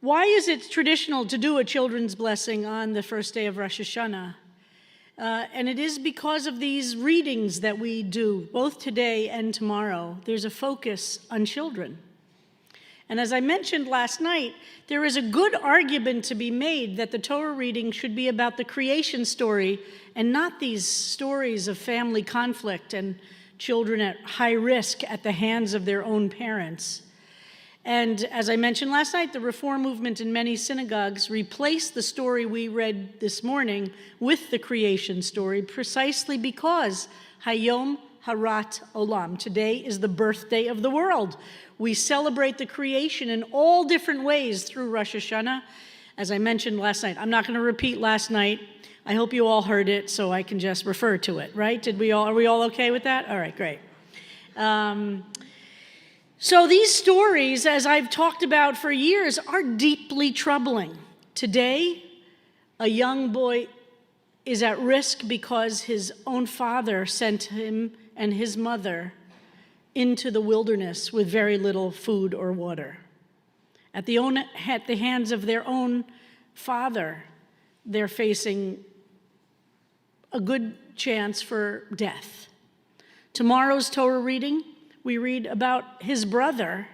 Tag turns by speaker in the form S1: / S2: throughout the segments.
S1: Why is it traditional to do a children's blessing on the first day of Rosh Hashanah? And it is because of these readings that we do, both today and tomorrow. There's a focus on children. And as I mentioned last night, there is a good argument to be made that the Torah reading should be about the creation story and not these stories of family conflict and children at high risk at the hands of their own parents. And as I mentioned last night, the Reform movement in many synagogues replaced the story we read this morning with the creation story precisely because Hayom Harat Olam, today is the birthday of the world. We celebrate the creation in all different ways through Rosh Hashanah, as I mentioned last night. I'm not going to repeat last night. I hope you all heard it, so I can just refer to it, right? Are we all okay with that? All right, great. So these stories, as I've talked about for years, are deeply troubling. Today, a young boy is at risk because his own father sent him and his mother into the wilderness with very little food or water. At the hands of their own father, they're facing a good chance for death. Tomorrow's Torah reading, we read about his brother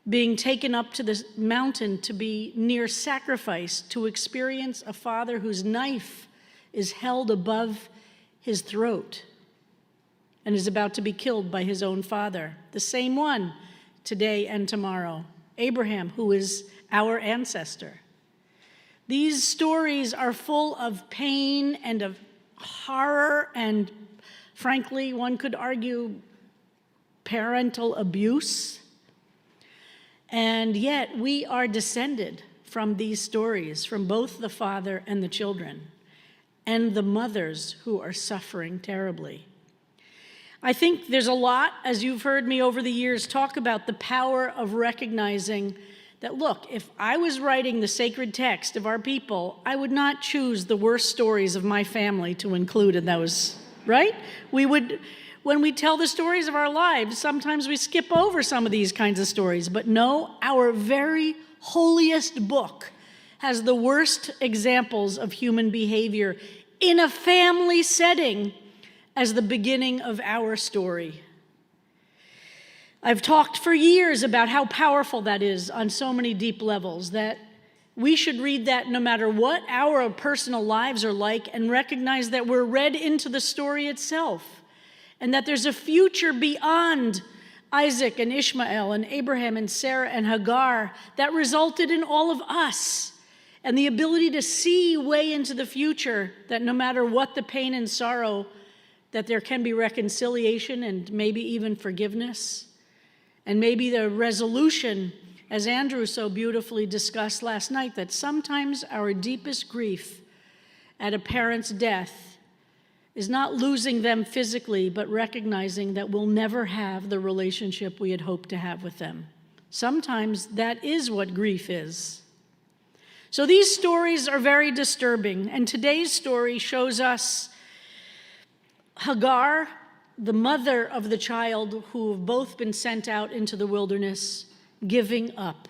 S1: being taken up to the mountain to be near sacrifice, to experience a father whose knife is held above his throat and is about to be killed by his own father, the same one today and tomorrow, Abraham, who is our ancestor. These stories are full of pain and of horror and, frankly, one could argue, parental abuse. And yet we are descended from these stories, from both the father and the children, and the mothers who are suffering terribly. I think there's a lot, as you've heard me over the years, talk about the power of recognizing that, look, if I was writing the sacred text of our people, I would not choose the worst stories of my family to include in those, right? When we tell the stories of our lives, sometimes we skip over some of these kinds of stories. But no, our very holiest book has the worst examples of human behavior in a family setting as the beginning of our story. I've talked for years about how powerful that is on so many deep levels, that we should read that no matter what our personal lives are like and recognize that we're read into the story itself, and that there's a future beyond Isaac and Ishmael and Abraham and Sarah and Hagar that resulted in all of us, and the ability to see way into the future, that no matter what the pain and sorrow, that there can be reconciliation and maybe even forgiveness, and maybe the resolution, as Andrew so beautifully discussed last night, that sometimes our deepest grief at a parent's death is not losing them physically, but recognizing that we'll never have the relationship we had hoped to have with them. Sometimes that is what grief is. So these stories are very disturbing, and today's story shows us Hagar, the mother of the child who have both been sent out into the wilderness, giving up.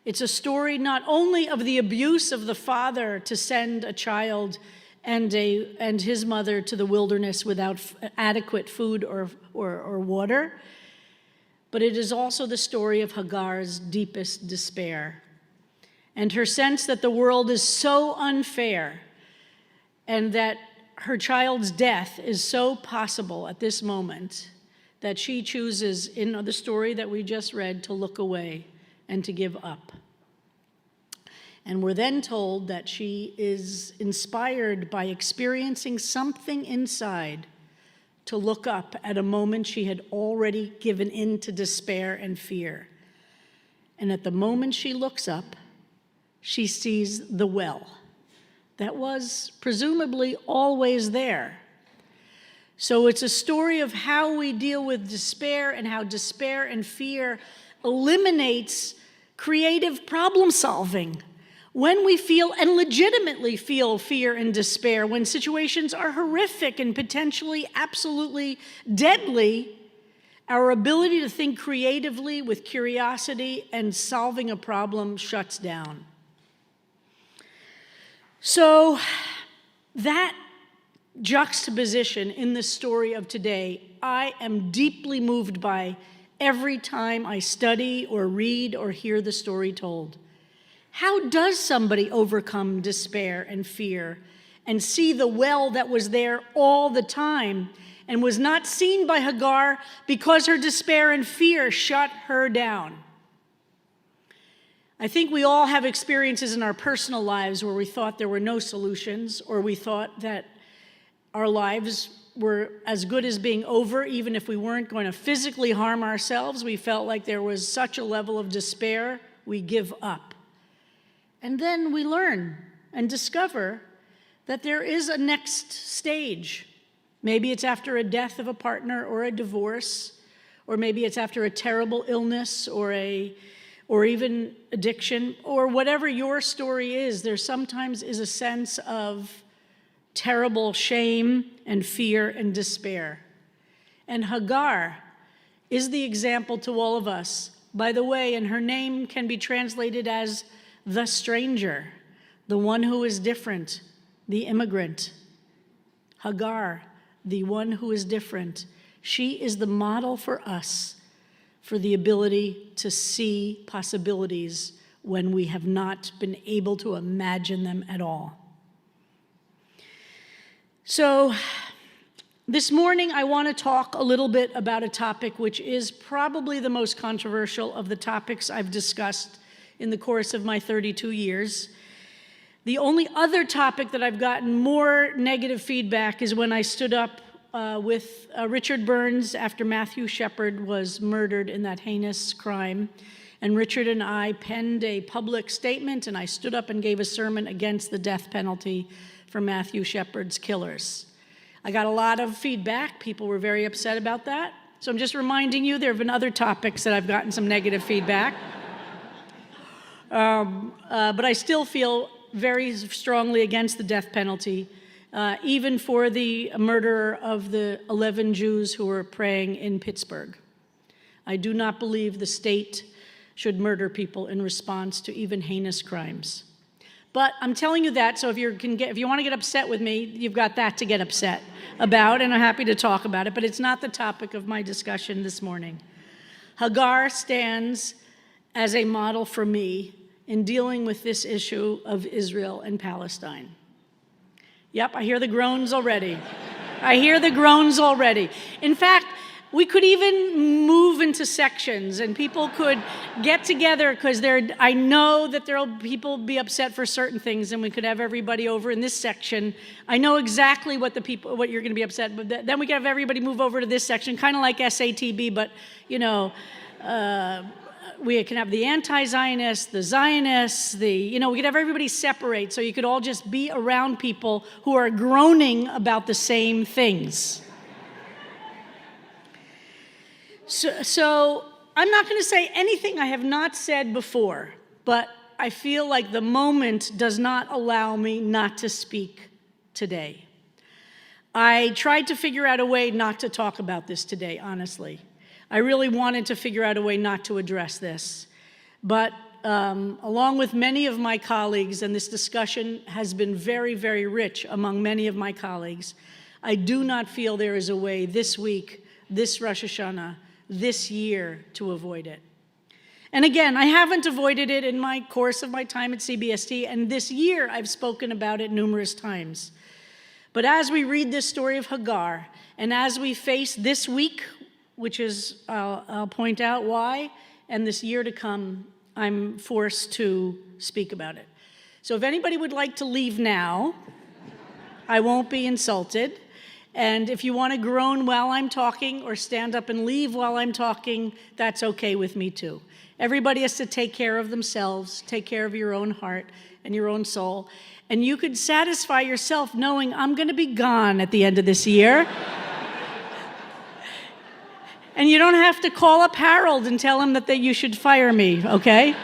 S1: It's a story not only of the abuse of the father to send a child and his mother to the wilderness without adequate food or water, but it is also the story of Hagar's deepest despair and her sense that the world is so unfair and that her child's death is so possible at this moment that she chooses, in the story that we just read, to look away and to give up. And we're then told that she is inspired by experiencing something inside to look up at a moment she had already given in to despair and fear. And at the moment she looks up, she sees the well that was presumably always there. So it's a story of how we deal with despair and how despair and fear eliminates creative problem solving. When we feel and legitimately feel fear and despair, when situations are horrific and potentially absolutely deadly, Our ability to think creatively with curiosity and solving a problem shuts down. So that juxtaposition in the story of today, I am deeply moved by every time I study or read or hear the story told. How does somebody overcome despair and fear and see the well that was there all the time and was not seen by Hagar because her despair and fear shut her down? I think we all have experiences in our personal lives where we thought there were no solutions, or we thought that our lives were as good as being over, even if we weren't going to physically harm ourselves. We felt like there was such a level of despair, we give up. And then we learn and discover that there is a next stage. Maybe it's after a death of a partner or a divorce, or maybe it's after a terrible illness or even addiction, or whatever your story is. There sometimes is a sense of terrible shame and fear and despair. And Hagar is the example to all of us. By the way, and her name can be translated as the stranger, the one who is different, the immigrant. Hagar, the one who is different. She is the model for us for the ability to see possibilities when we have not been able to imagine them at all. So this morning I want to talk a little bit about a topic which is probably the most controversial of the topics I've discussed in the course of my 32 years. The only other topic that I've gotten more negative feedback is when I stood up with Richard Burns after Matthew Shepard was murdered in that heinous crime. And Richard and I penned a public statement, and I stood up and gave a sermon against the death penalty for Matthew Shepard's killers. I got a lot of feedback. People were very upset about that. So I'm just reminding you, there have been other topics that I've gotten some negative feedback. But I still feel very strongly against the death penalty, even for the murderer of the 11 Jews who were praying in Pittsburgh. I do not believe the state should murder people in response to even heinous crimes. But I'm telling you that, so if you want to get upset with me, you've got that to get upset about, and I'm happy to talk about it, but it's not the topic of my discussion this morning. Hagar stands as a model for me in dealing with this issue of Israel and Palestine. Yep, I hear the groans already. I hear the groans already. In fact, we could even move into sections and people could get together, because I know that there'll people be upset for certain things, and we could have everybody over in this section. I know exactly what you're going to be upset, but then we could have everybody move over to this section, kind of like SATB, but we can have the anti-Zionists, the Zionists, we could have everybody separate, so you could all just be around people who are groaning about the same things. So I'm not going to say anything I have not said before, but I feel like the moment does not allow me not to speak today. I tried to figure out a way not to talk about this today, honestly. I really wanted to figure out a way not to address this. But along with many of my colleagues, and this discussion has been very, very rich among many of my colleagues, I do not feel there is a way this week, this Rosh Hashanah, this year to avoid it. And again, I haven't avoided it in my course of my time at CBST, and this year I've spoken about it numerous times. But as we read this story of Hagar, and as we face this week, which is, I'll point out why, and this year to come, I'm forced to speak about it. So if anybody would like to leave now, I won't be insulted. And if you want to groan while I'm talking or stand up and leave while I'm talking, that's okay with me too. Everybody has to take care of themselves, take care of your own heart and your own soul. And you could satisfy yourself knowing I'm going to be gone at the end of this year. And you don't have to call up Harold and tell him that you should fire me, okay?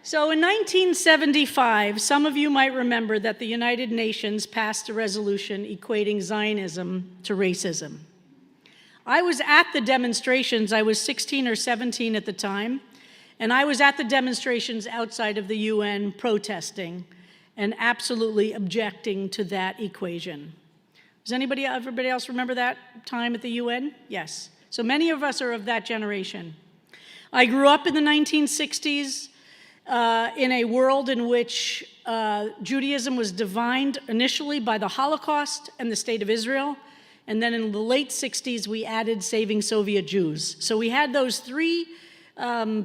S1: So in 1975, some of you might remember that the United Nations passed a resolution equating Zionism to racism. I was at the demonstrations. I was 16 or 17 at the time, and I was at the demonstrations outside of the UN protesting and absolutely objecting to that equation. Does everybody else remember that time at the UN? Yes. So many of us are of that generation. I grew up in the 1960s in a world in which Judaism was defined initially by the Holocaust and the State of Israel, and then in the late 60s we added saving Soviet Jews. So we had those three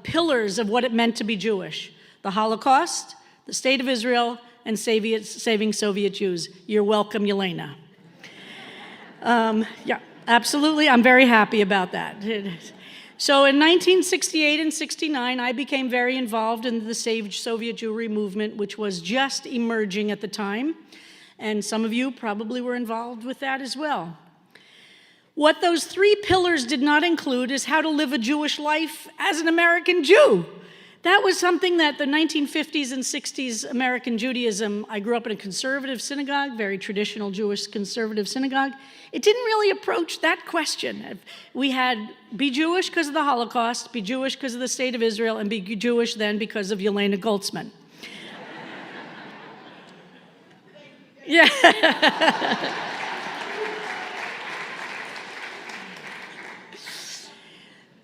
S1: pillars of what it meant to be Jewish: the Holocaust, the State of Israel, and saving Soviet Jews. You're welcome, Yelena. Yeah, absolutely. I'm very happy about that. So in 1968 and 69, I became very involved in the Save Soviet Jewry movement, which was just emerging at the time. And some of you probably were involved with that as well. What those three pillars did not include is how to live a Jewish life as an American Jew. That was something that the 1950s and 60s American Judaism, I grew up in a conservative synagogue, very traditional Jewish conservative synagogue. It didn't really approach that question. We had be Jewish because of the Holocaust, be Jewish because of the State of Israel, and be Jewish then because of Yelena Goldsman. Yeah.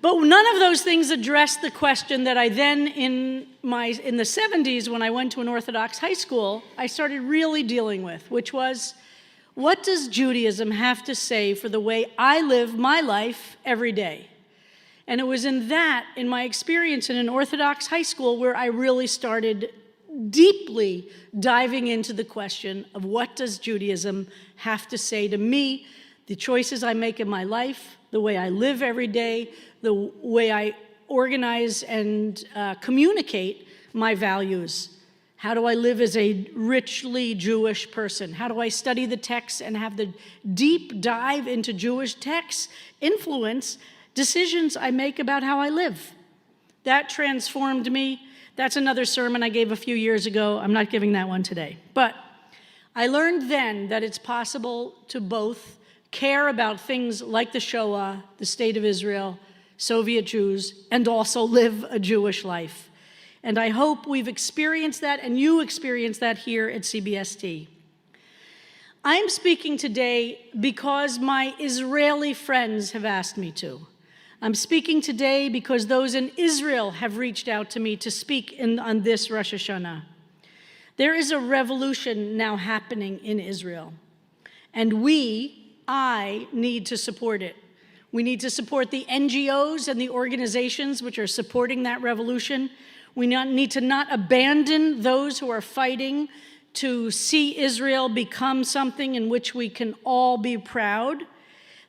S1: But none of those things addressed the question that I then, in the 70s, when I went to an Orthodox high school, I started really dealing with, which was, what does Judaism have to say for the way I live my life every day? And it was in my experience in an Orthodox high school, where I really started deeply diving into the question of what does Judaism have to say to me, the choices I make in my life, the way I live every day, the way I organize and communicate my values. How do I live as a richly Jewish person? How do I study the texts and have the deep dive into Jewish texts influence decisions I make about how I live? That transformed me. That's another sermon I gave a few years ago. I'm not giving that one today. But I learned then that it's possible to both care about things like the Shoah, the State of Israel, Soviet Jews, and also live a Jewish life. And I hope we've experienced that, and you experience that here at CBST. I'm speaking today because my Israeli friends have asked me to. I'm speaking today because those in Israel have reached out to me to speak on this Rosh Hashanah. There is a revolution now happening in Israel, and I need to support it. We need to support the NGOs and the organizations which are supporting that revolution. We need to not abandon those who are fighting to see Israel become something in which we can all be proud.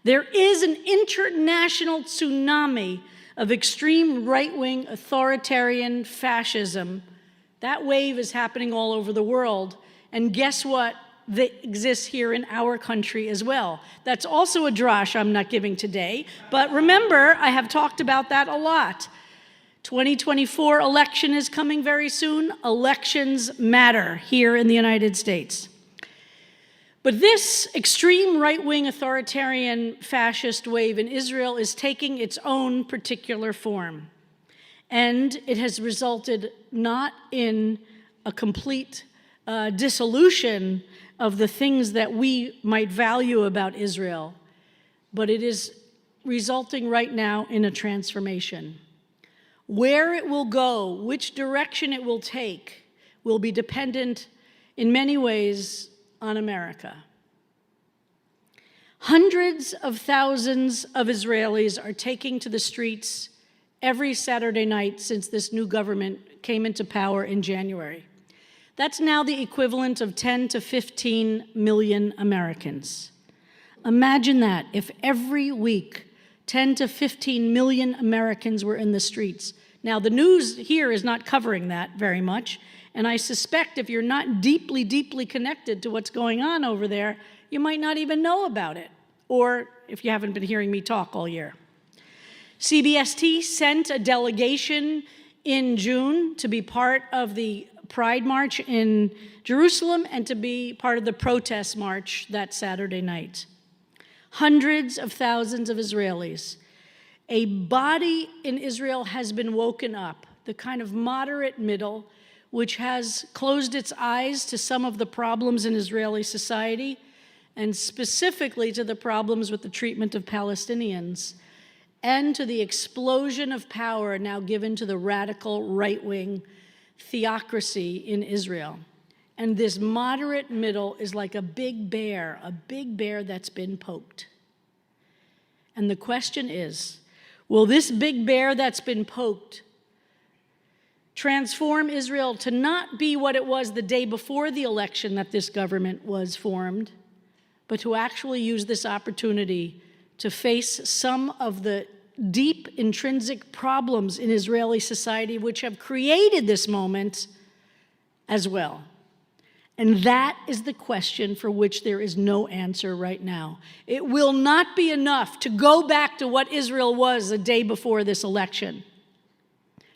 S1: There is an international tsunami of extreme right-wing authoritarian fascism. That wave is happening all over the world. And guess what? That exists here in our country as well. That's also a drashah I'm not giving today. But remember, I have talked about that a lot. 2024 election is coming very soon. Elections matter here in the United States. But this extreme right-wing authoritarian fascist wave in Israel is taking its own particular form. And it has resulted not in a complete dissolution of the things that we might value about Israel, but it is resulting right now in a transformation. Where it will go, which direction it will take, will be dependent in many ways on America. Hundreds of thousands of Israelis are taking to the streets every Saturday night since this new government came into power in January. That's now the equivalent of 10 to 15 million Americans. Imagine that, if every week 10 to 15 million Americans were in the streets. Now, the news here is not covering that very much, and I suspect if you're not deeply, deeply connected to what's going on over there, you might not even know about it, or if you haven't been hearing me talk all year. CBST sent a delegation in June to be part of the Pride March in Jerusalem and to be part of the protest march that Saturday night. Hundreds of thousands of Israelis. A body in Israel has been woken up, the kind of moderate middle, which has closed its eyes to some of the problems in Israeli society, and specifically to the problems with the treatment of Palestinians, and to the explosion of power now given to the radical right-wing theocracy in Israel. And this moderate middle is like a big bear that's been poked. And the question is, will this big bear that's been poked transform Israel to not be what it was the day before the election that this government was formed, but to actually use this opportunity to face some of the deep intrinsic problems in Israeli society which have created this moment as well? And that is the question for which there is no answer right now. It will not be enough to go back to what Israel was the day before this election.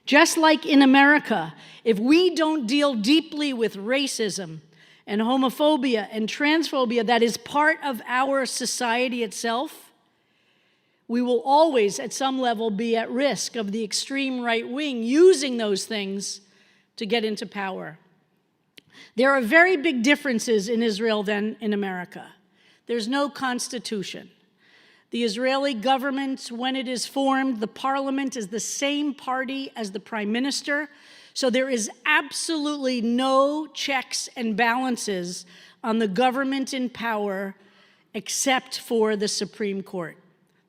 S1: Just like in America, if we don't deal deeply with racism and homophobia and transphobia that is part of our society itself, we will always, at some level, be at risk of the extreme right wing using those things to get into power. There are very big differences in Israel than in America. There's no constitution. The Israeli government, when it is formed, the parliament is the same party as the prime minister. So there is absolutely no checks and balances on the government in power except for the Supreme Court.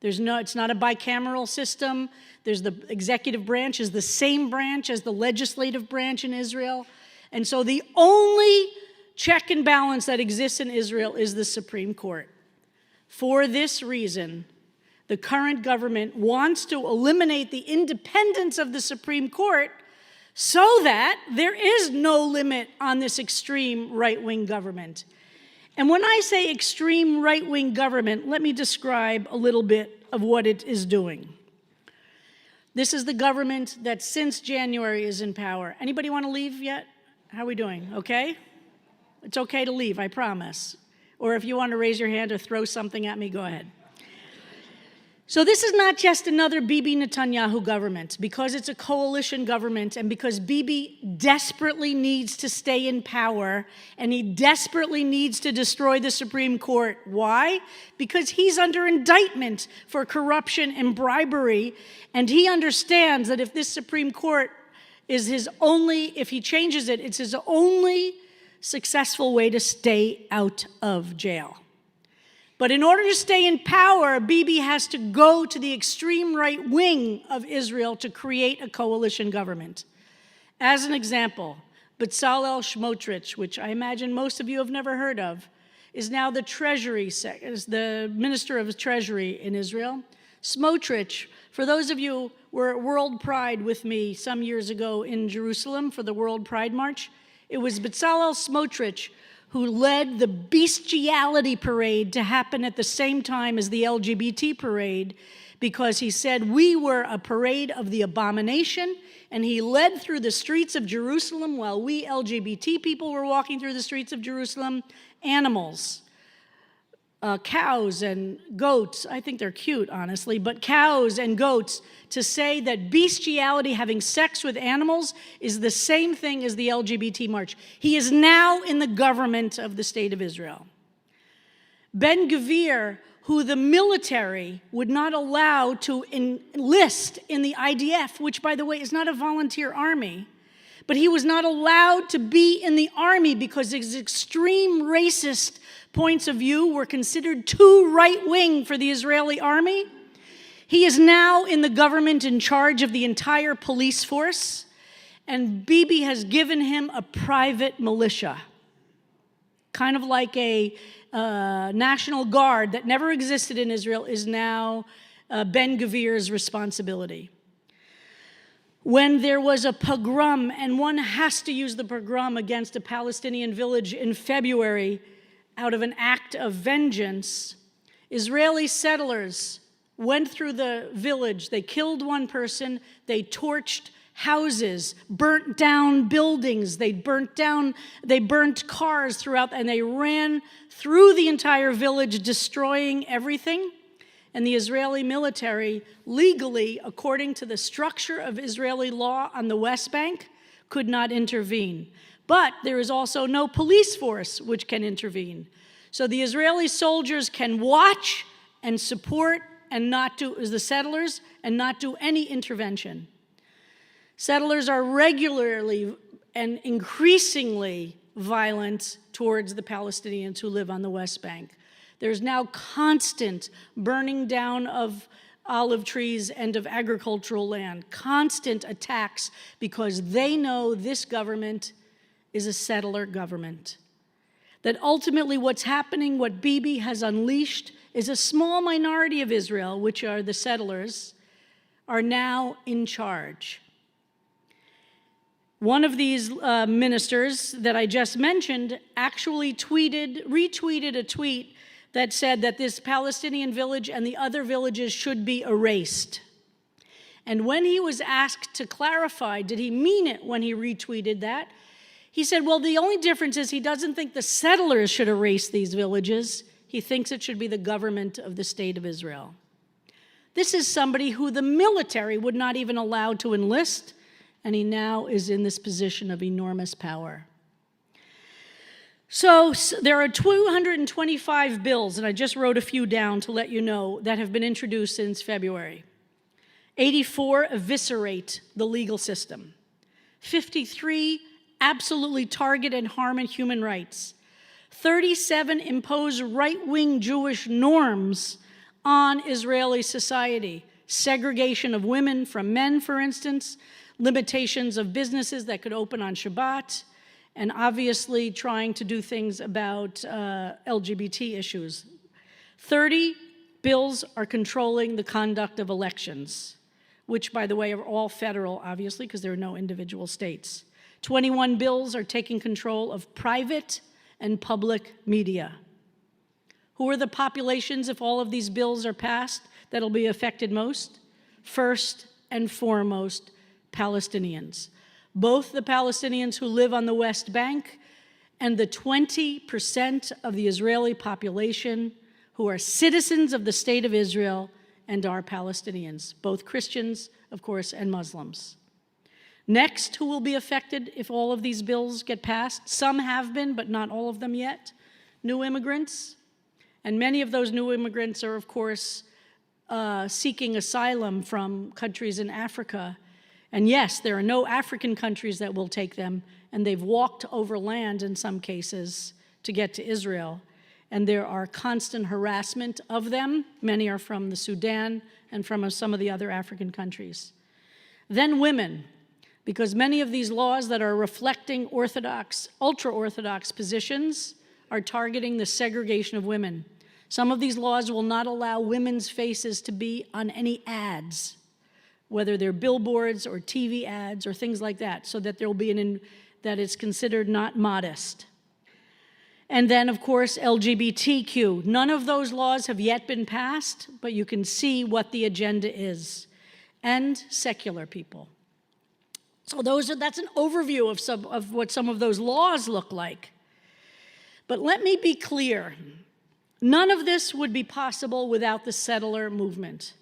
S1: It's not a bicameral system. There's the executive branch is the same branch as the legislative branch in Israel. And so the only check and balance that exists in Israel is the Supreme Court. For this reason, the current government wants to eliminate the independence of the Supreme Court so that there is no limit on this extreme right-wing government. And when I say extreme right-wing government, let me describe a little bit of what it is doing. This is the government that since January is in power. Anybody want to leave yet? How are we doing? Okay? It's okay to leave, I promise. Or if you want to raise your hand or throw something at me, go ahead. So this is not just another Bibi Netanyahu government, because it's a coalition government and because Bibi desperately needs to stay in power and he desperately needs to destroy the Supreme Court. Why? Because he's under indictment for corruption and bribery, and he understands that if this Supreme Court is if he changes it, it's his only successful way to stay out of jail. But in order to stay in power, Bibi has to go to the extreme right wing of Israel to create a coalition government. As an example, Bezalel Smotrich, which I imagine most of you have never heard of, is now the Minister of Treasury in Israel. Smotrich, for those of you who were at World Pride with me some years ago in Jerusalem for the World Pride March, it was Bezalel Smotrich who led the bestiality parade to happen at the same time as the LGBT parade, because he said we were a parade of the abomination, and he led through the streets of Jerusalem while we LGBT people were walking through the streets of Jerusalem, animals, cows and goats, I think they're cute, honestly, but cows and goats, to say that bestiality, having sex with animals, is the same thing as the LGBT march. He is now in the government of the state of Israel. Ben-Gvir, who the military would not allow to enlist in the IDF, which, by the way, is not a volunteer army, but he was not allowed to be in the army because his extreme racist points of view were considered too right-wing for the Israeli army. He is now in the government in charge of the entire police force, and Bibi has given him a private militia, kind of like a National Guard that never existed in Israel, is now Ben-Gvir's responsibility. When there was a pogrom, and one has to use the pogrom against a Palestinian village in February out of an act of vengeance, Israeli settlers went through the village. They killed one person. They torched houses, burnt down buildings, they burnt cars throughout, and they ran through the entire village, destroying everything. And the Israeli military, legally, according to the structure of Israeli law on the West Bank, could not intervene. But there is also no police force which can intervene. So the Israeli soldiers can watch and support and not do, as the settlers, and not do any intervention. Settlers are regularly and increasingly violent towards the Palestinians who live on the West Bank. There's now constant burning down of olive trees and of agricultural land, constant attacks, because they know this government is a settler government. That ultimately what's happening, what Bibi has unleashed, is a small minority of Israel, which are the settlers, are now in charge. One of these ministers that I just mentioned actually retweeted a tweet that said that this Palestinian village and the other villages should be erased. And when he was asked to clarify, did he mean it when he retweeted that? He said, well, the only difference is he doesn't think the settlers should erase these villages. He thinks it should be the government of the state of Israel. This is somebody who the military would not even allow to enlist, and he now is in this position of enormous power. So there are 225 bills, and I just wrote a few down to let you know, that have been introduced since February. 84 eviscerate the legal system. 53 absolutely target and harm human rights. 37 impose right-wing Jewish norms on Israeli society. Segregation of women from men, for instance, limitations of businesses that could open on Shabbat, and obviously trying to do things about LGBT issues. 30 bills are controlling the conduct of elections, which, by the way, are all federal, obviously, because there are no individual states. 21 bills are taking control of private and public media. Who are the populations, if all of these bills are passed, that'll be affected most? First and foremost, Palestinians. Both the Palestinians who live on the West Bank and the 20% of the Israeli population who are citizens of the state of Israel and are Palestinians, both Christians, of course, and Muslims. Next, who will be affected if all of these bills get passed? Some have been, but not all of them yet. New immigrants. And many of those new immigrants are, of course, seeking asylum from countries in Africa. And yes, there are no African countries that will take them, and they've walked over land in some cases to get to Israel. And there are constant harassment of them. Many are from the Sudan and from some of the other African countries. Then women, because many of these laws that are reflecting orthodox, ultra-Orthodox positions are targeting the segregation of women. Some of these laws will not allow women's faces to be on any ads, whether they're billboards or TV ads or things like that, so that there will be that it's considered not modest. And then, of course, LGBTQ. None of those laws have yet been passed, but you can see what the agenda is. And secular people. So that's an overview of what some of those laws look like. But let me be clear. None of this would be possible without the settler movement.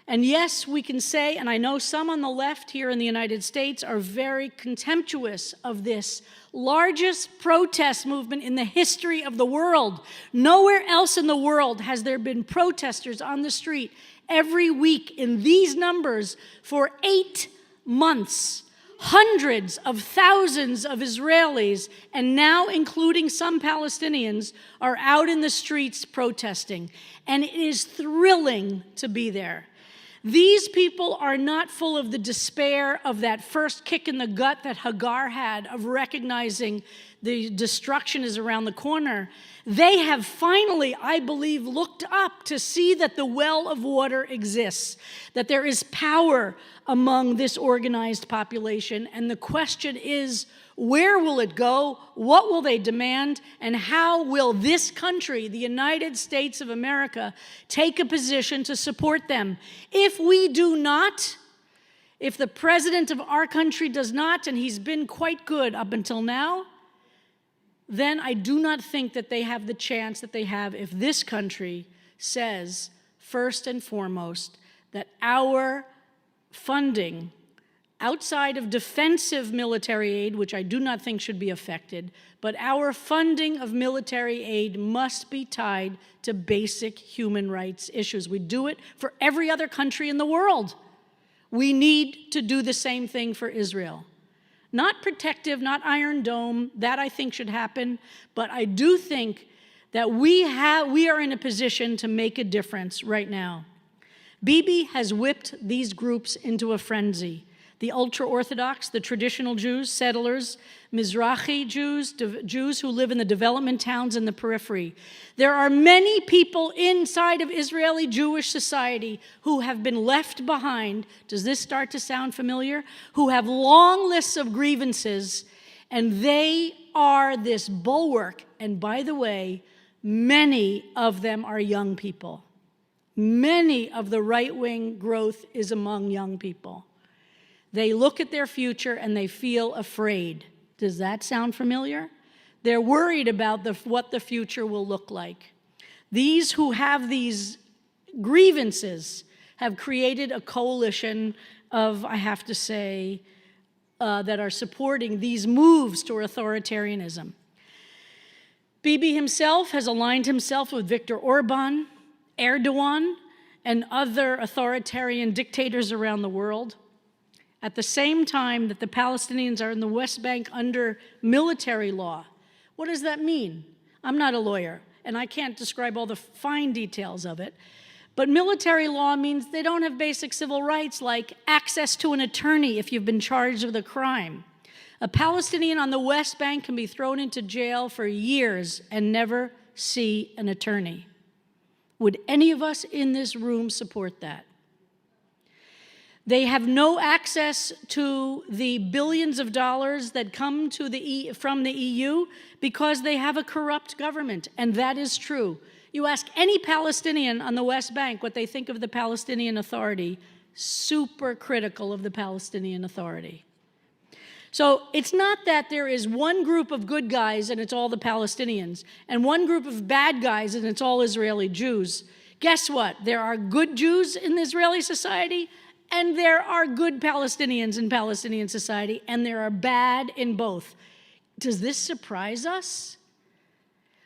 S1: And yes, we can say, and I know some on the left here in the United States are very contemptuous of this largest protest movement in the history of the world. Nowhere else in the world has there been protesters on the street every week in these numbers for 8 months. Hundreds of thousands of Israelis, and now including some Palestinians, are out in the streets protesting. And it is thrilling to be there. These people are not full of the despair of that first kick in the gut that Hagar had of recognizing the destruction is around the corner. They have finally, I believe, looked up to see that the well of water exists, that there is power among this organized population. And the question is, where will it go? What will they demand? And how will this country, the United States of America, take a position to support them? If we do not, If the president of our country does not, and he's been quite good up until now, then I do not think that they have the chance that they have if this country says, first and foremost, that our funding outside of defensive military aid, which I do not think should be affected, but our funding of military aid must be tied to basic human rights issues. We do it for every other country in the world. We need to do the same thing for Israel. Not protective, not Iron Dome, that I think should happen, but I do think that we are in a position to make a difference right now. Bibi has whipped these groups into a frenzy. The ultra-Orthodox, the traditional Jews, settlers, Mizrahi Jews, Jews who live in the development towns in the periphery. There are many people inside of Israeli Jewish society who have been left behind. Does this start to sound familiar? Who have long lists of grievances, and they are this bulwark. And by the way, many of them are young people. Many of the right-wing growth is among young people. They look at their future and they feel afraid. Does that sound familiar? They're worried about what the future will look like. These who have these grievances have created a coalition of, I have to say, that are supporting these moves to authoritarianism. Bibi himself has aligned himself with Viktor Orban, Erdogan, and other authoritarian dictators around the world. At the same time that the Palestinians are in the West Bank under military law. What does that mean? I'm not a lawyer, and I can't describe all the fine details of it. But military law means they don't have basic civil rights like access to an attorney if you've been charged with a crime. A Palestinian on the West Bank can be thrown into jail for years and never see an attorney. Would any of us in this room support that? They have no access to the billions of dollars that come to from the EU because they have a corrupt government, and that is true. You ask any Palestinian on the West Bank what they think of the Palestinian Authority, super critical of the Palestinian Authority. So it's not that there is one group of good guys and it's all the Palestinians, and one group of bad guys and it's all Israeli Jews. Guess what? There are good Jews in the Israeli society, and there are good Palestinians in Palestinian society, and there are bad in both. Does this surprise us?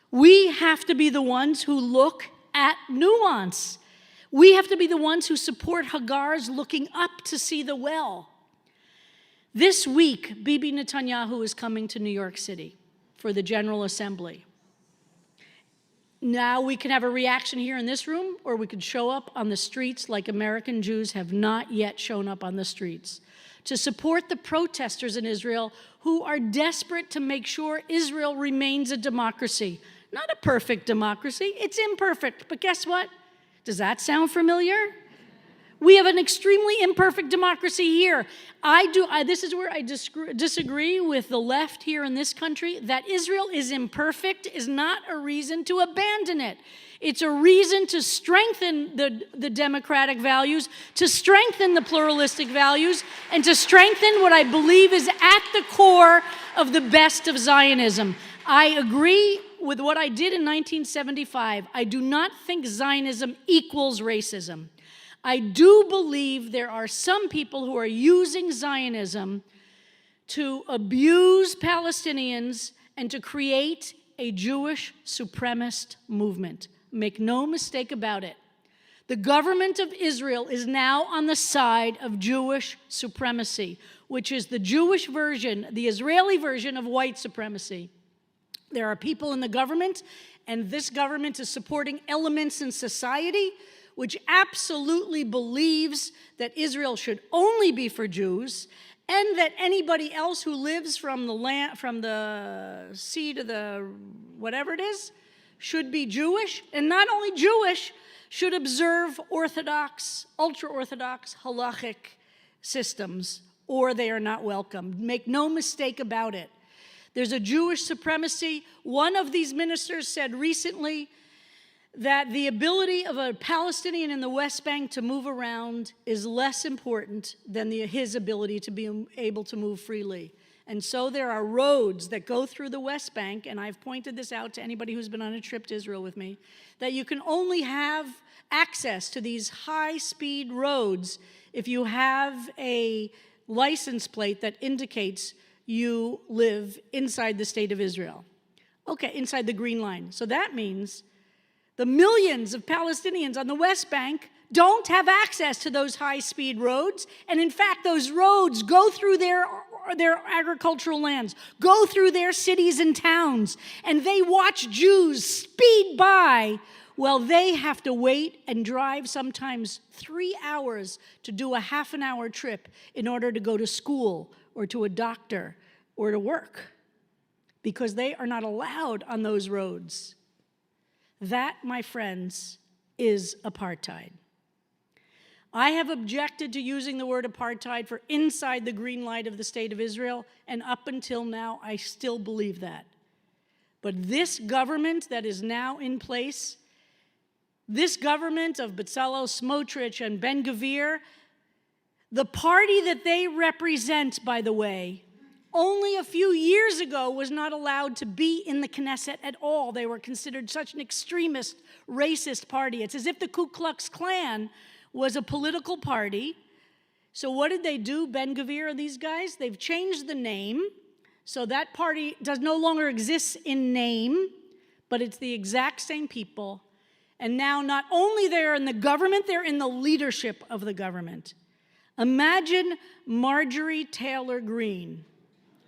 S1: We have to be the ones who look at nuance. We have to be the ones who support Hagar's looking up to see the well. This week, Bibi Netanyahu is coming to New York City for the General Assembly. Now we can have a reaction here in this room, or we could show up on the streets like American Jews have not yet shown up on the streets to support the protesters in Israel who are desperate to make sure Israel remains a democracy. Not a perfect democracy, it's imperfect, but guess what? Does that sound familiar? We have an extremely imperfect democracy here. This is where I disagree with the left here in this country. That Israel is imperfect is not a reason to abandon it. It's a reason to strengthen the democratic values, to strengthen the pluralistic values, and to strengthen what I believe is at the core of the best of Zionism. I agree with what I did in 1975. I do not think Zionism equals racism. I do believe there are some people who are using Zionism to abuse Palestinians and to create a Jewish supremacist movement. Make no mistake about it. The government of Israel is now on the side of Jewish supremacy, which is the Jewish version, the Israeli version of white supremacy. There are people in the government, and this government is supporting elements in society which absolutely believes that Israel should only be for Jews, and that anybody else who lives from the land, from the sea to the whatever it is, should be Jewish, and not only Jewish, should observe Orthodox, ultra-Orthodox, halachic systems, or they are not welcome. Make no mistake about it. There's a Jewish supremacy. One of these ministers said recently that the ability of a Palestinian in the West Bank to move around is less important than his ability to be able to move freely. And so there are roads that go through the West Bank, and I've pointed this out to anybody who's been on a trip to Israel with me, that you can only have access to these high-speed roads if you have a license plate that indicates you live inside the state of Israel. Okay, inside the green line. So that means the millions of Palestinians on the West Bank don't have access to those high-speed roads, and in fact, those roads go through their agricultural lands, go through their cities and towns, and they watch Jews speed by while they have to wait and drive sometimes 3 hours to do a half-an-hour trip in order to go to school or to a doctor or to work, because they are not allowed on those roads. That, my friends, is apartheid. I have objected to using the word apartheid for inside the green light of the state of Israel, and up until now, I still believe that. But this government that is now in place, this government of Bezalel Smotrich and Ben Gvir, the party that they represent, by the way, only a few years ago was not allowed to be in the Knesset at all. They were considered such an extremist, racist party. It's as if the Ku Klux Klan was a political party. So what did they do, Ben Gvir and these guys? They've changed the name, so that party no longer exists in name, but it's the exact same people. And now not only they're in the government, they're in the leadership of the government. Imagine Marjorie Taylor Greene,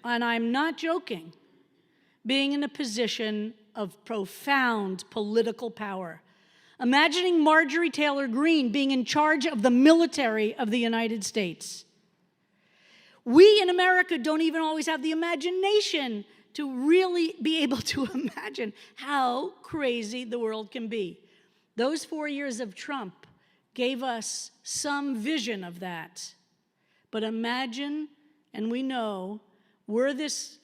S1: and I'm not joking, being in a position of profound political power. Imagining Marjorie Taylor Greene being in charge of the military of the United States. We in America don't even always have the imagination to really be able to imagine how crazy the world can be. Those 4 years of Trump gave us some vision of that. But imagine, and we know, were this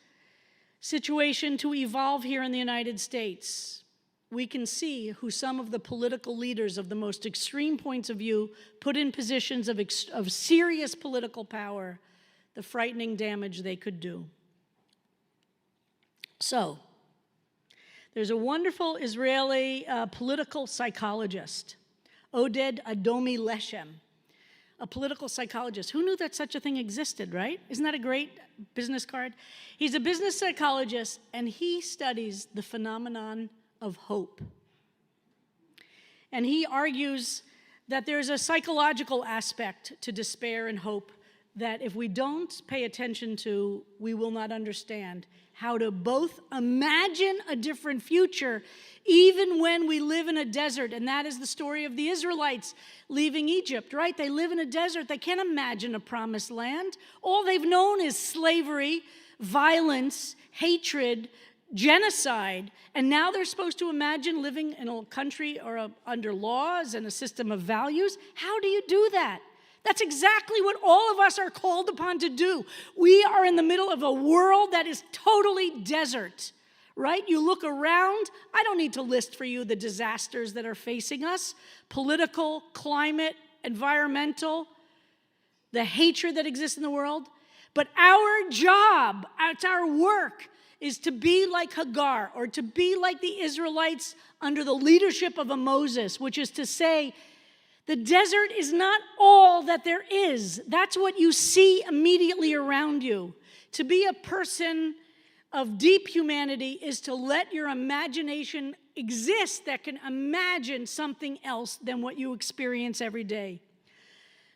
S1: situation to evolve here in the United States, we can see who some of the political leaders of the most extreme points of view put in positions of serious political power, the frightening damage they could do. So, there's a wonderful Israeli political psychologist, Oded Adomi Leshem, a political psychologist. Who knew that such a thing existed, right? Isn't that a great business card? He's a business psychologist, and he studies the phenomenon of hope. And he argues that there's a psychological aspect to despair and hope that if we don't pay attention to, we will not understand how to both imagine a different future even when we live in a desert. And that is the story of the Israelites leaving Egypt, right? They live in a desert. They can't imagine a promised land. All they've known is slavery, violence, hatred, genocide. And now they're supposed to imagine living in a country or under laws and a system of values. How do you do that? That's exactly what all of us are called upon to do. We are in the middle of a world that is totally desert, right? You look around. I don't need to list for you the disasters that are facing us: political, climate, environmental, the hatred that exists in the world. But our job, it's our work, is to be like Hagar, or to be like the Israelites under the leadership of a Moses, which is to say, the desert is not all that there is. That's what you see immediately around you. To be a person of deep humanity is to let your imagination exist that can imagine something else than what you experience every day.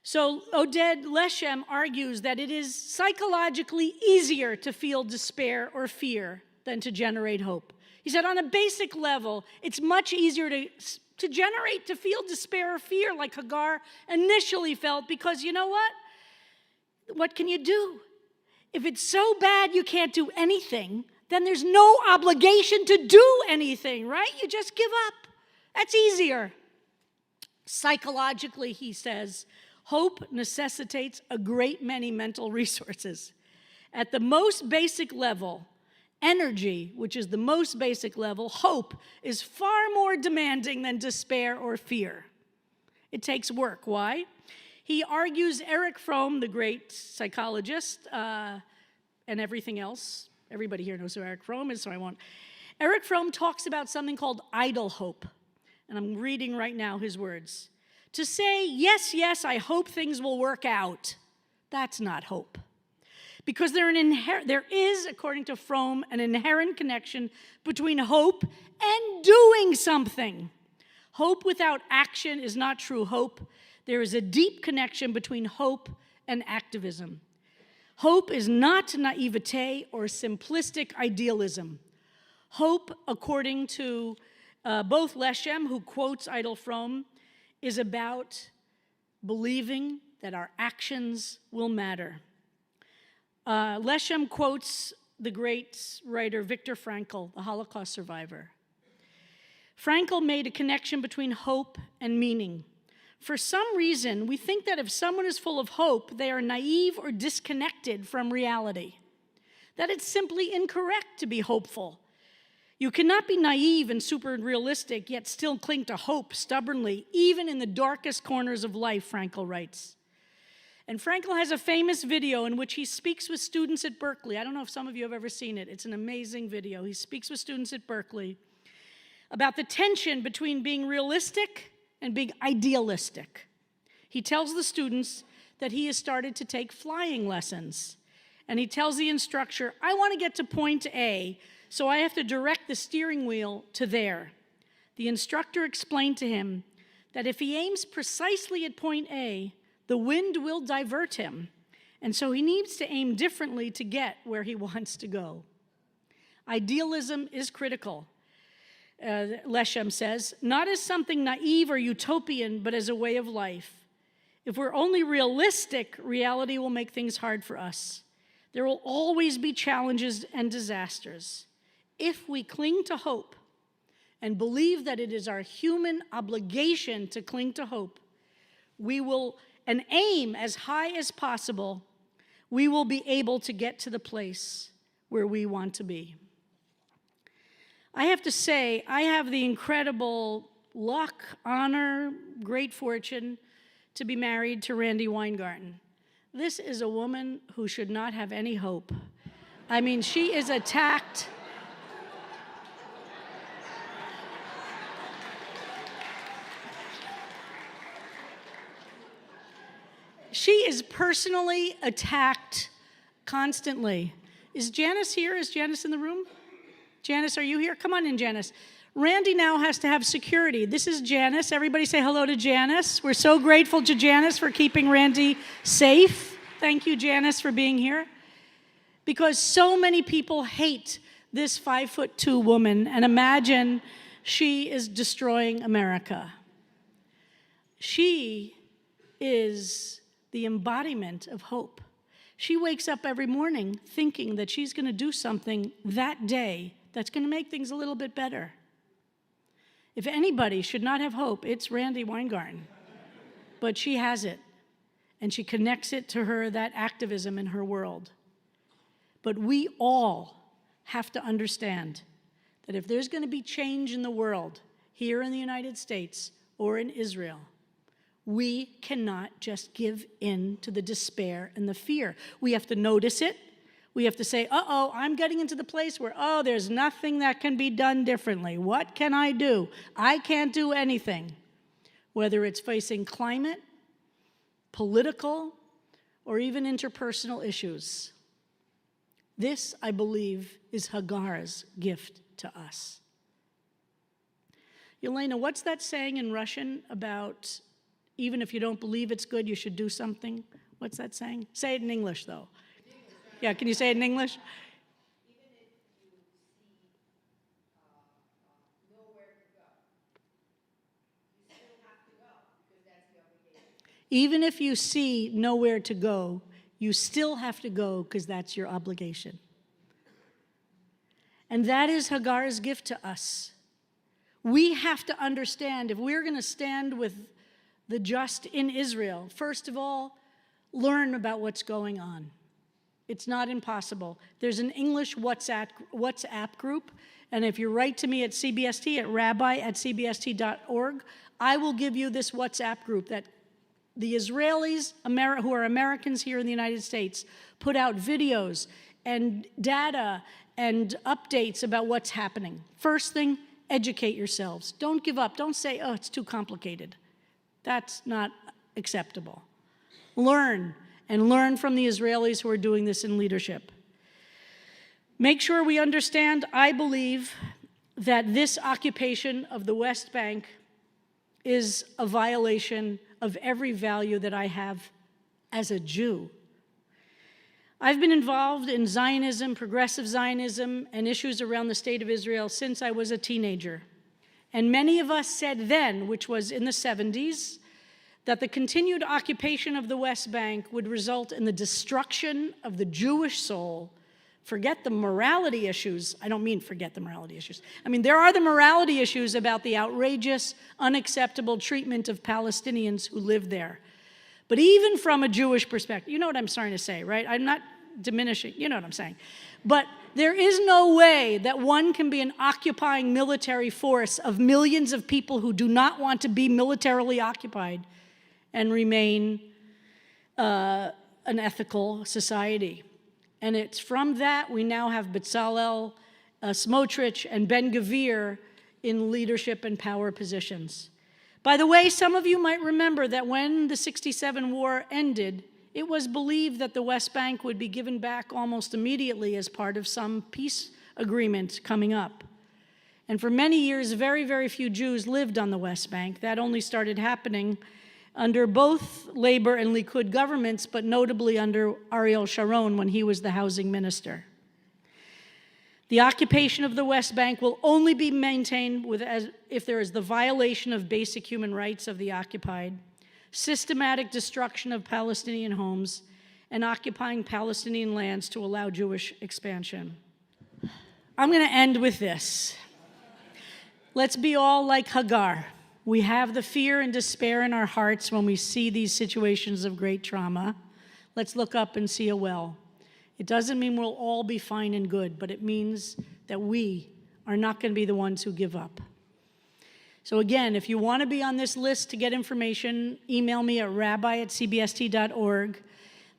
S1: So Oded Leshem argues that it is psychologically easier to feel despair or fear than to generate hope. He said on a basic level, it's much easier to feel despair or fear like Hagar initially felt, because you know what? What can you do? If it's so bad you can't do anything, then there's no obligation to do anything, right? You just give up. That's easier. Psychologically, he says, hope necessitates a great many mental resources. At the most basic level, Energy, which is the most basic level, hope, is far more demanding than despair or fear. It takes work. Why? He argues Erich Fromm, the great psychologist, and everything else. Everybody here knows who Erich Fromm is, so I won't. Erich Fromm talks about something called idle hope. And I'm reading right now his words. To say, yes, yes, I hope things will work out, that's not hope. Because there is, according to Fromm, an inherent connection between hope and doing something. Hope without action is not true hope. There is a deep connection between hope and activism. Hope is not naivete or simplistic idealism. Hope, according to both Leshem, who quotes idle Fromm, is about believing that our actions will matter. Leshem quotes the great writer Viktor Frankl, the Holocaust survivor. Frankl made a connection between hope and meaning. For some reason, we think that if someone is full of hope, they are naive or disconnected from reality, that it's simply incorrect to be hopeful. You cannot be naive and super realistic, yet still cling to hope stubbornly, even in the darkest corners of life, Frankl writes. And Frankl has a famous video in which he speaks with students at Berkeley. I don't know if some of you have ever seen it. It's an amazing video. He speaks with students at Berkeley about the tension between being realistic and being idealistic. He tells the students that he has started to take flying lessons. And he tells the instructor, I want to get to point A, so I have to direct the steering wheel to there. The instructor explained to him that if he aims precisely at point A, the wind will divert him, and so he needs to aim differently to get where he wants to go. Idealism is critical, Leshem says, not as something naive or utopian, but as a way of life. If we're only realistic, reality will make things hard for us. There will always be challenges and disasters. If we cling to hope and believe that it is our human obligation to cling to hope, and aim as high as possible, we will be able to get to the place where we want to be. I have to say, I have the incredible luck, honor, great fortune to be married to Randi Weingarten. This is a woman who should not have any hope. I mean, she is attacked. She is personally attacked constantly. Is Janice here? Is Janice in the room? Janice, are you here? Come on in, Janice. Randi now has to have security. This is Janice. Everybody say hello to Janice. We're so grateful to Janice for keeping Randi safe. Thank you, Janice, for being here. Because so many people hate this 5'2" woman and imagine she is destroying America. She is the embodiment of hope. She wakes up every morning thinking that she's going to do something that day that's going to make things a little bit better. If anybody should not have hope, it's Randi Weingarten. But she has it, and she connects it to that activism in her world. But we all have to understand that if there's going to be change in the world, here in the United States or in Israel, we cannot just give in to the despair and the fear. We have to notice it. We have to say, uh-oh, I'm getting into the place where, there's nothing that can be done differently. What can I do? I can't do anything. Whether it's facing climate, political, or even interpersonal issues. This, I believe, is Hagar's gift to us. Yelena, what's that saying in Russian about even if you don't believe it's good, you should do something? What's that saying? Say it in English, though. Yeah, can you say it in English? Even if you see nowhere to go, you still have to go because that's your obligation. And that is Hagar's gift to us. We have to understand, if we're going to stand with the just in Israel, first of all, learn about what's going on. It's not impossible. There's an English WhatsApp group, and if you write to me at CBST, at rabbi@cbst.org, I will give you this WhatsApp group that the Israelis who are Americans here in the United States put out videos and data and updates about what's happening. First thing, educate yourselves. Don't give up. Don't say, oh, it's too complicated. That's not acceptable. Learn, and learn from the Israelis who are doing this in leadership. Make sure we understand, I believe, that this occupation of the West Bank is a violation of every value that I have as a Jew. I've been involved in Zionism, progressive Zionism, and issues around the state of Israel since I was a teenager. And many of us said then, which was in the 70s, that the continued occupation of the West Bank would result in the destruction of the Jewish soul. Forget the morality issues. I don't mean forget the morality issues. I mean, there are the morality issues about the outrageous, unacceptable treatment of Palestinians who live there. But even from a Jewish perspective, you know what I'm starting to say, right? I'm not diminishing, you know what I'm saying. But there is no way that one can be an occupying military force of millions of people who do not want to be militarily occupied and remain an ethical society. And it's from that we now have Bezalel, Smotrich, and Ben-Gvir in leadership and power positions. By the way, some of you might remember that when the '67 war ended, it was believed that the West Bank would be given back almost immediately as part of some peace agreement coming up. And for many years, very, very few Jews lived on the West Bank. That only started happening under both Labor and Likud governments, but notably under Ariel Sharon when he was the housing minister. The occupation of the West Bank will only be maintained if there is the violation of basic human rights of the occupied, systematic destruction of Palestinian homes, and occupying Palestinian lands to allow Jewish expansion. I'm going to end with this. Let's be all like Hagar. We have the fear and despair in our hearts when we see these situations of great trauma. Let's look up and see a well. It doesn't mean we'll all be fine and good, but it means that we are not going to be the ones who give up. So again, if you want to be on this list to get information, email me at rabbi@cbst.org.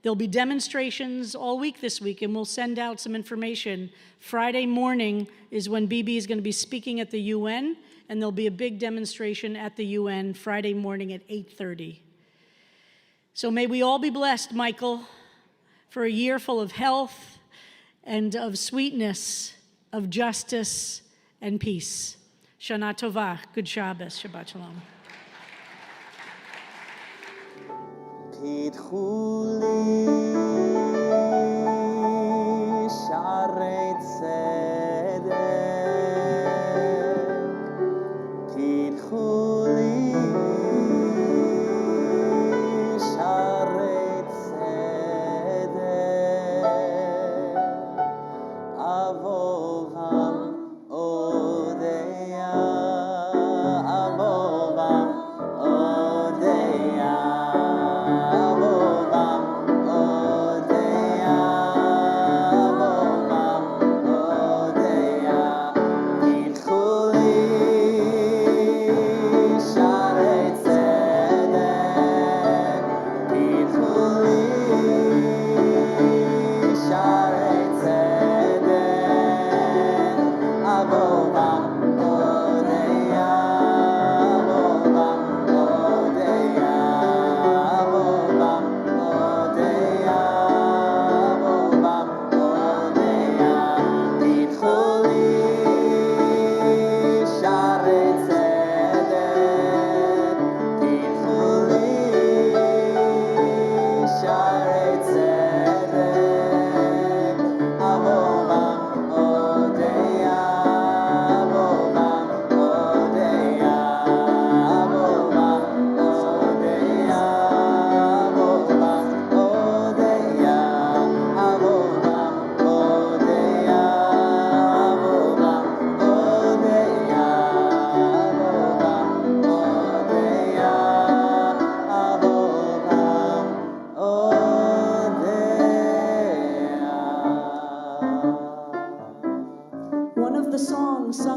S1: There'll be demonstrations all week this week, and we'll send out some information. Friday morning is when Bibi is going to be speaking at the UN, and there'll be a big demonstration at the UN Friday morning at 8:30. So may we all be blessed, Michael, for a year full of health and of sweetness, of justice and peace. Shana Tova, good Shabbos, Shabbat Shalom.
S2: פתחו לי שערי צדק, פתחו לי שערי צדק, אבובם אודיה, אבובם אודיה.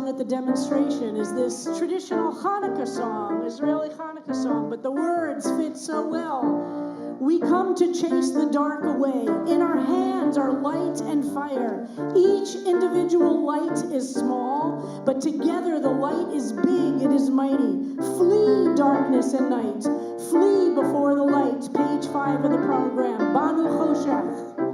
S1: at the demonstration is this traditional Hanukkah song, Israeli Hanukkah song, but the words fit so well. We come to chase the dark away. In our hands are light and fire. Each individual light is small, but together the light is big, it is mighty. Flee darkness and night. Flee before the light. Page 5 of the program. Banu Choshech.